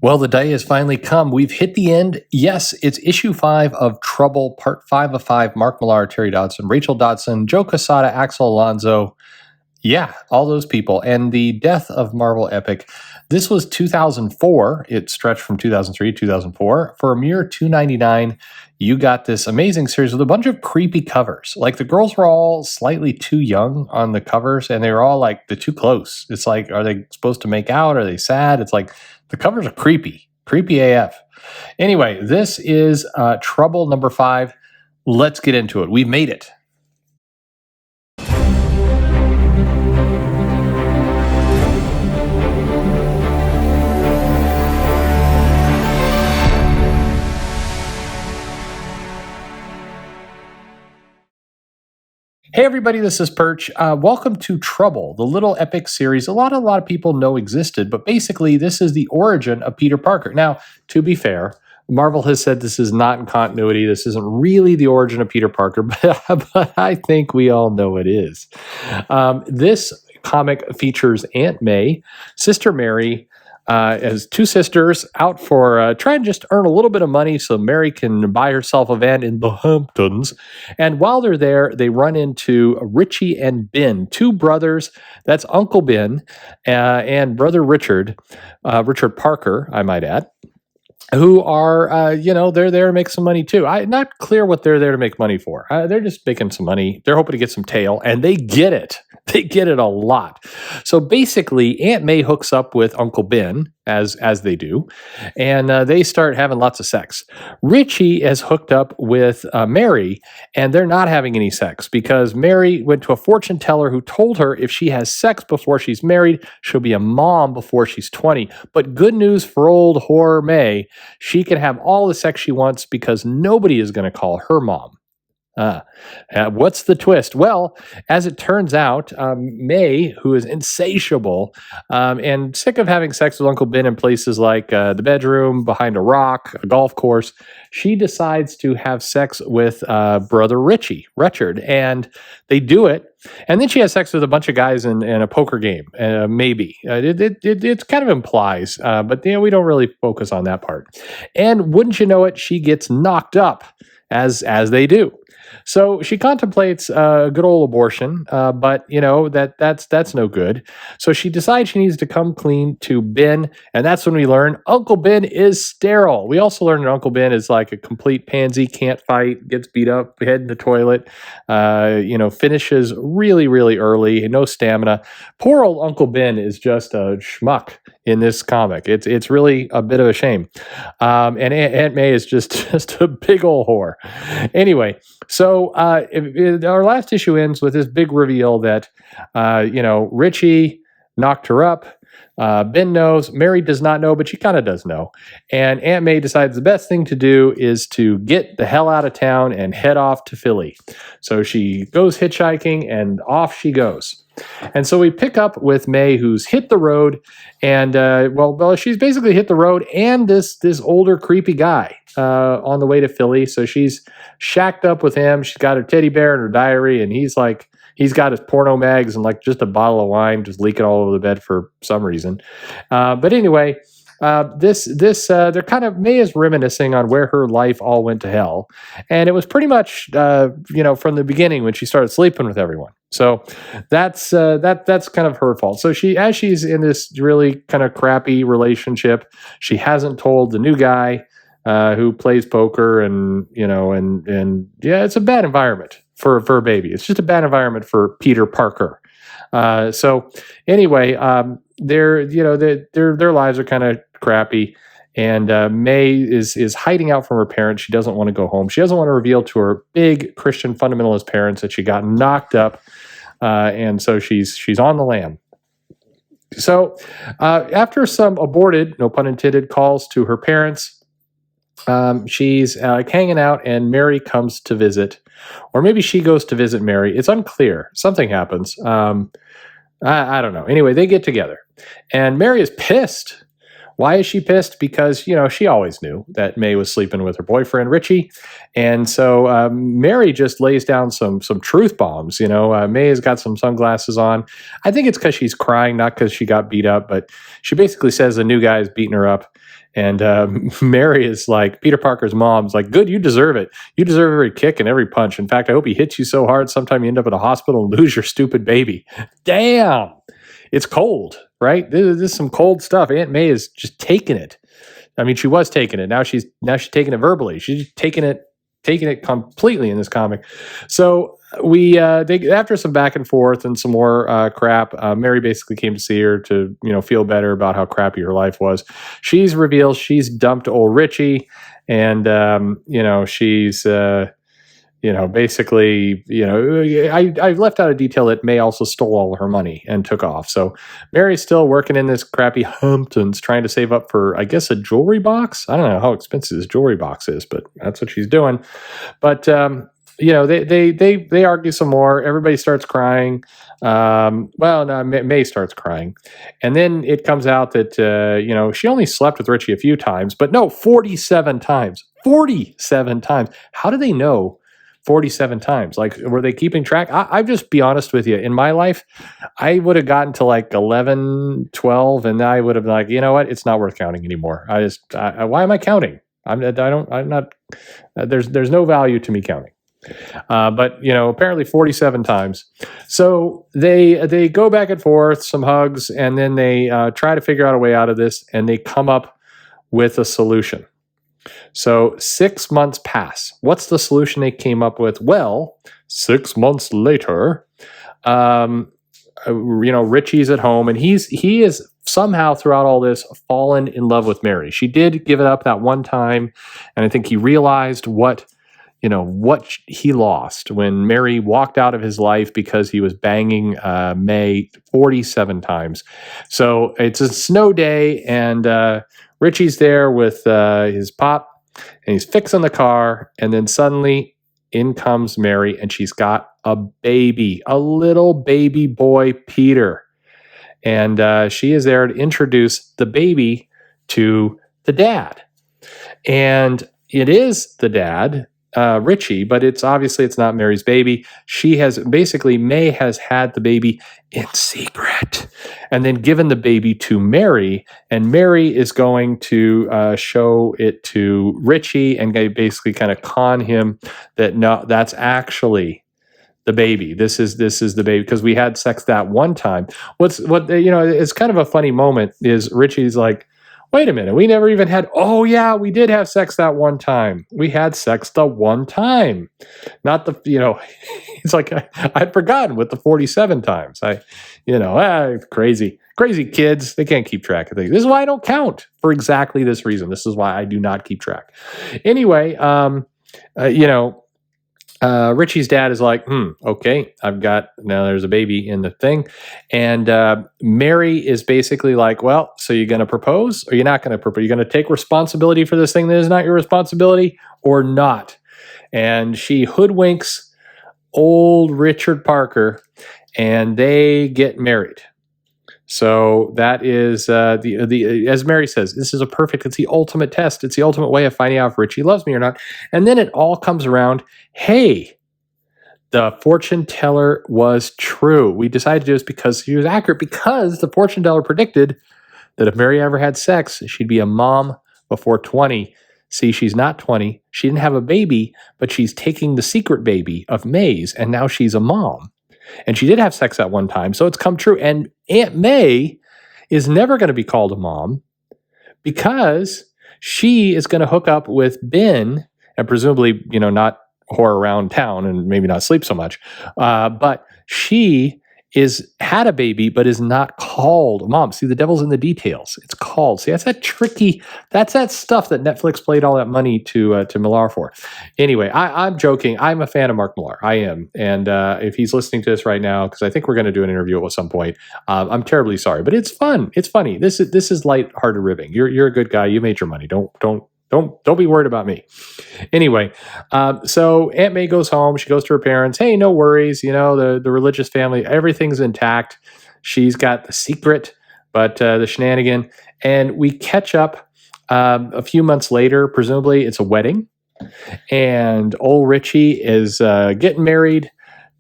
Well, the day has finally come. We've hit the end. Yes, it's issue 5 of Trouble, part 5 of 5. Mark Millar, Terry Dodson, Rachel Dodson, Joe Quesada, Axel Alonso. Yeah, all those people. And the death of Marvel Epic. This was 2004. It stretched from 2003 to 2004. For a mere $2.99, you got this amazing series with a bunch of creepy covers. Like the girls were all slightly too young on the covers, and they were all like, they're too close. It's like, are they supposed to make out? Are they sad? It's like, the covers are creepy AF. Anyway, this is Trouble number 5. Let's get into it. We've made it. Hey everybody, this is Perch. Welcome to Trouble, the little epic series a lot of people know existed, but basically this is the origin of Peter Parker. Now, to be fair, Marvel has said this is not in continuity. This isn't really the origin of Peter Parker, but I think we all know it is. This comic features Aunt May, Sister Mary, as two sisters out for trying to just earn a little bit of money so Mary can buy herself a van in the Hamptons. And while they're there, they run into Richie and Ben, two brothers. That's Uncle Ben and brother Richard, Richard Parker, I might add, who are, they're there to make some money too. I'm not clear what they're there to make money for. They're just making some money. They're hoping to get some tail, and they get it. They get it a lot. So basically, Aunt May hooks up with Uncle Ben, as they do, and they start having lots of sex. Richie is hooked up with Mary, and they're not having any sex because Mary went to a fortune teller who told her if she has sex before she's married, she'll be a mom before she's 20. But good news for old whore May, she can have all the sex she wants because nobody is going to call her mom. What's the twist? Well, as it turns out, May, who is insatiable and sick of having sex with Uncle Ben in places like the bedroom, behind a rock, a golf course, she decides to have sex with brother Richard, and they do it. And then she has sex with a bunch of guys in a poker game, maybe. It kind of implies, but we don't really focus on that part. And wouldn't you know it, she gets knocked up, as they do. So she contemplates a good old abortion, but that's no good. So she decides she needs to come clean to Ben, and that's when we learn Uncle Ben is sterile. We also learn that Uncle Ben is like a complete pansy, can't fight, gets beat up, head in the toilet, finishes really, really early, no stamina. Poor old Uncle Ben is just a schmuck in this comic. It's really a bit of a shame. And Aunt May is just a big old whore. Anyway, so our last issue ends with this big reveal that, Richie knocked her up. Ben knows. Mary does not know, but she kind of does know. And Aunt May decides the best thing to do is to get the hell out of town and head off to Philly. So she goes hitchhiking, and off she goes. And so we pick up with May, who's hit the road, and she's basically hit the road and this older creepy guy on the way to Philly. So she's shacked up with him. She's got her teddy bear in her diary, and he's got his porno mags and like just a bottle of wine just leaking all over the bed for some reason. But anyway, they're kind of, May is reminiscing on where her life all went to hell. And it was pretty much, from the beginning when she started sleeping with everyone. So that's kind of her fault. So as she's in this really kind of crappy relationship, she hasn't told the new guy, who plays poker and it's a bad environment for a baby. It's just a bad environment for Peter Parker. So anyway, their lives are kind of crappy, and May is hiding out from her parents. She doesn't want to go home. She doesn't want to reveal to her big Christian fundamentalist parents that she got knocked up, and so she's on the lam. So after some aborted, no pun intended, calls to her parents, she's hanging out, and Mary comes to visit, or maybe she goes to visit Mary. It's unclear. Something happens. I don't know. Anyway, they get together, and Mary is pissed. Why is she pissed? Because, she always knew that May was sleeping with her boyfriend, Richie. And so Mary just lays down some truth bombs. May has got some sunglasses on. I think it's because she's crying, not because she got beat up, but she basically says the new guy is beating her up. And Mary is like, Peter Parker's mom's like, good, you deserve it. You deserve every kick and every punch. In fact, I hope he hits you so hard sometime you end up in a hospital and lose your stupid baby. Damn. It's cold, right? This is some cold stuff. Aunt May is just taking it. I mean, she was taking it. Now she's taking it verbally. She's taking it completely in this comic. So after some back and forth and some more crap, Mary basically came to see her to feel better about how crappy her life was. She's revealed she's dumped old Richie, and she's. Basically, I left out a detail that May also stole all her money and took off. So Mary's still working in this crappy Hamptons, trying to save up for, I guess, a jewelry box. I don't know how expensive this jewelry box is, but that's what she's doing. But they argue some more. Everybody starts crying. No, May starts crying, and then it comes out that she only slept with Richie a few times, but no, 47 times. 47 times. How do they know? 47 times. Like, were they keeping track? I just be honest with you. In my life, I would have gotten to like 11, 12, and I would have been like, you know what? It's not worth counting anymore. Why am I counting? There's no value to me counting. But apparently 47 times. So they go back and forth, some hugs, and then they try to figure out a way out of this, and they come up with a solution. So 6 months pass. What's the solution they came up with? Well, 6 months later, Richie's at home, and he is somehow throughout all this fallen in love with Mary. She did give it up that one time, and I think he realized what he lost when Mary walked out of his life because he was banging May 47 times. So it's a snow day, and Richie's there with his pop, and he's fixing the car, and then suddenly in comes Mary, and she's got a baby, a little baby boy, Peter. And she is there to introduce the baby to the dad. And it is the dad, Richie, but it's not Mary's baby. May has had the baby in secret and then given the baby to Mary, and Mary is going to show it to Richie and basically kind of con him that no, that's actually the baby. This is the baby because we had sex that one time. It's kind of a funny moment is Richie's like, wait a minute, we never even had, oh yeah, we did have sex that one time. We had sex the one time. Not the, it's like, I'd forgotten with the 47 times. Crazy kids. They can't keep track of things. This is why I don't count for exactly this reason. This is why I do not keep track. Anyway, Richie's dad is like, okay, now there's a baby in the thing. And Mary is basically like, well, so you're going to propose or you're not going to propose? You're going to take responsibility for this thing that is not your responsibility or not? And she hoodwinks old Richard Parker and they get married. So that is as Mary says, it's the ultimate test. It's the ultimate way of finding out if Richie loves me or not. And then it all comes around. Hey, the fortune teller was true. We decided to do this because he was accurate, because the fortune teller predicted that if Mary ever had sex, she'd be a mom before 20. See, she's not 20. She didn't have a baby, but she's taking the secret baby of May's, and now she's a mom. And she did have sex at one time, so it's come true. And Aunt May is never going to be called a mom because she is going to hook up with Ben and presumably, not whore around town and maybe not sleep so much. But she had a baby, but is not called mom. See, the devil's in the details. It's called. See, that's that stuff that Netflix played all that money to Millar for. Anyway, I'm joking. I'm a fan of Mark Millar. I am. And if he's listening to this right now, because I think we're going to do an interview at some point, I'm terribly sorry, but it's fun. It's funny. This is light-hearted ribbing. You're a good guy. You made your money. Don't be worried about me. Anyway, so Aunt May goes home. She goes to her parents. Hey, no worries. The religious family, everything's intact. She's got the secret but the shenanigan. And we catch up a few months later. Presumably, it's a wedding, and old Richie is getting married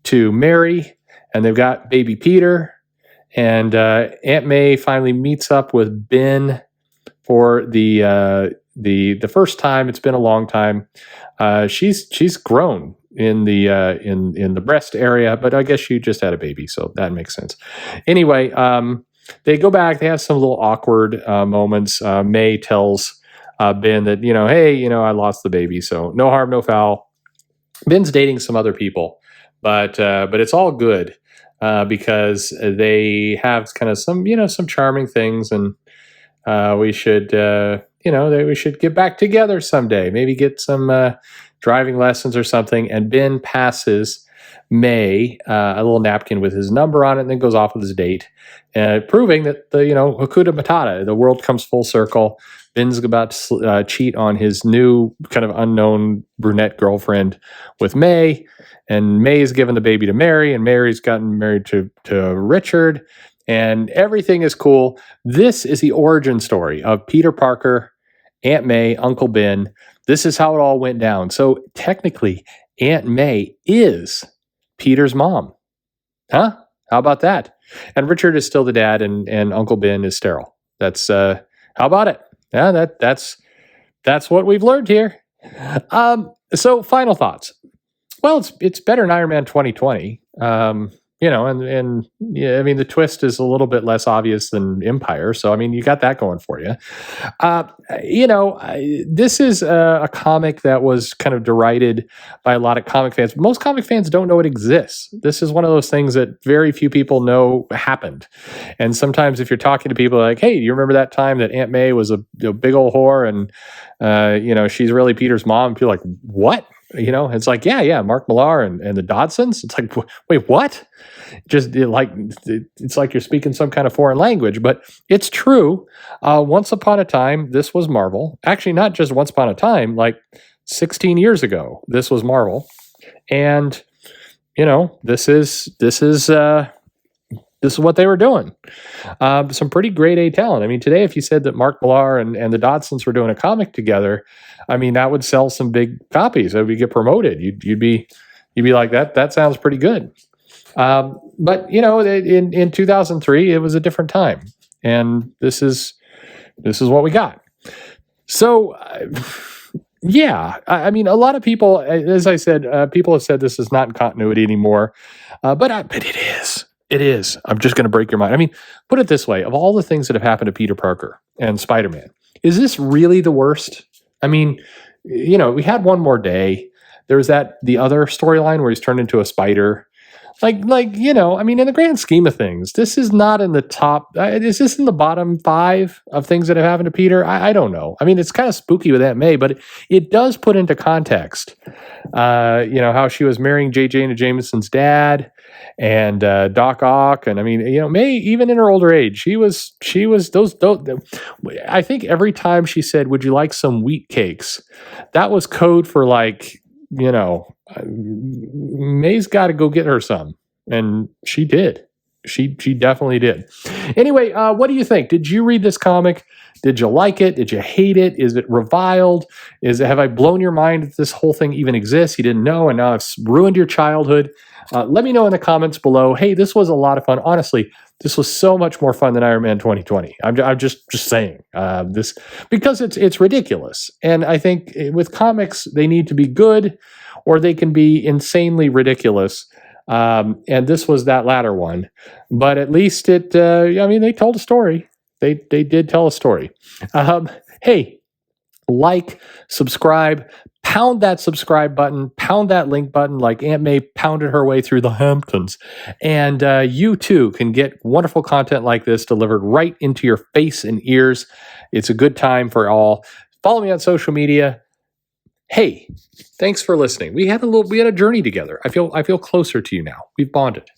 to Mary, and they've got baby Peter. And Aunt May finally meets up with Ben for the first time. It's been a long time. She's grown in the breast area, but I guess she just had a baby, so that makes sense. Anyway, they go back. They have some little awkward moments. May tells Ben that hey, I lost the baby, so no harm, no foul. Ben's dating some other people, but it's all good because they have kind of some charming things, and we should we should get back together someday. Maybe get some driving lessons or something. And Ben passes May a little napkin with his number on it, and then goes off with his date, proving that the Hakuna Matata, the world comes full circle. Ben's about to cheat on his new kind of unknown brunette girlfriend with May, and May is given the baby to Mary, and Mary's gotten married to Richard, and everything is cool. This is the origin story of Peter Parker, Aunt May, Uncle Ben. This is how it all went down. So technically, Aunt May is Peter's mom. Huh? How about that? And Richard is still the dad, and Uncle Ben is sterile. That's how about it? Yeah, that's what we've learned here. So final thoughts. Well, it's better than Iron Man 2020. And yeah, I mean, the twist is a little bit less obvious than Empire. So, I mean, you got that going for you. This is a comic that was kind of derided by a lot of comic fans. Most comic fans don't know it exists. This is one of those things that very few people know happened. And sometimes if you're talking to people like, hey, do you remember that time that Aunt May was a big old whore and, she's really Peter's mom? And people are like, what? It's like, yeah, Mark Millar and the Dodsons. It's like, wait, what? It's like you're speaking some kind of foreign language, but it's true. Once upon a time, this was Marvel. Actually, not just once upon a time, like 16 years ago, this was Marvel. And, this is what they were doing. Some pretty grade A talent. I mean, today, if you said that Mark Millar and the Dodsons were doing a comic together, I mean, that would sell some big copies. That would get promoted. You'd be like, that sounds pretty good. But in 2003, it was a different time, and this is what we got. So. I mean, a lot of people, as I said, people have said this is not in continuity anymore, but it is. It is. I'm just going to break your mind. I mean, put it this way. Of all the things that have happened to Peter Parker and Spider-Man, is this really the worst? I mean, we had one more day. There was the other storyline where he's turned into a spider. I mean, in the grand scheme of things, this is not in the top. Is this in the bottom 5 of things that have happened to Peter? I don't know. I mean, it's kind of spooky with Aunt May, but it does put into context, how she was marrying J. Jonah Jameson's dad and Doc Ock. And I mean, May, even in her older age, she was those. I think every time she said, "Would you like some wheat cakes?" that was code for May's got to go get her some. And she did. She definitely did. Anyway, what do you think? Did you read this comic? Did you like it? Did you hate it? Is it reviled? Have I blown your mind that this whole thing even exists? You didn't know, and now it's ruined your childhood. Let me know in the comments below. Hey, this was a lot of fun. Honestly, this was so much more fun than Iron Man 2020. I'm just saying this because it's ridiculous. And I think with comics, they need to be good or they can be insanely ridiculous. And this was that latter one. But at least they told a story. They did tell a story. Hey, like, subscribe, pound that subscribe button, pound that link button like Aunt May pounded her way through the Hamptons. And you too can get wonderful content like this delivered right into your face and ears. It's a good time for all. Follow me on social media. Hey, thanks for listening. We had a journey together. I feel closer to you now. We've bonded.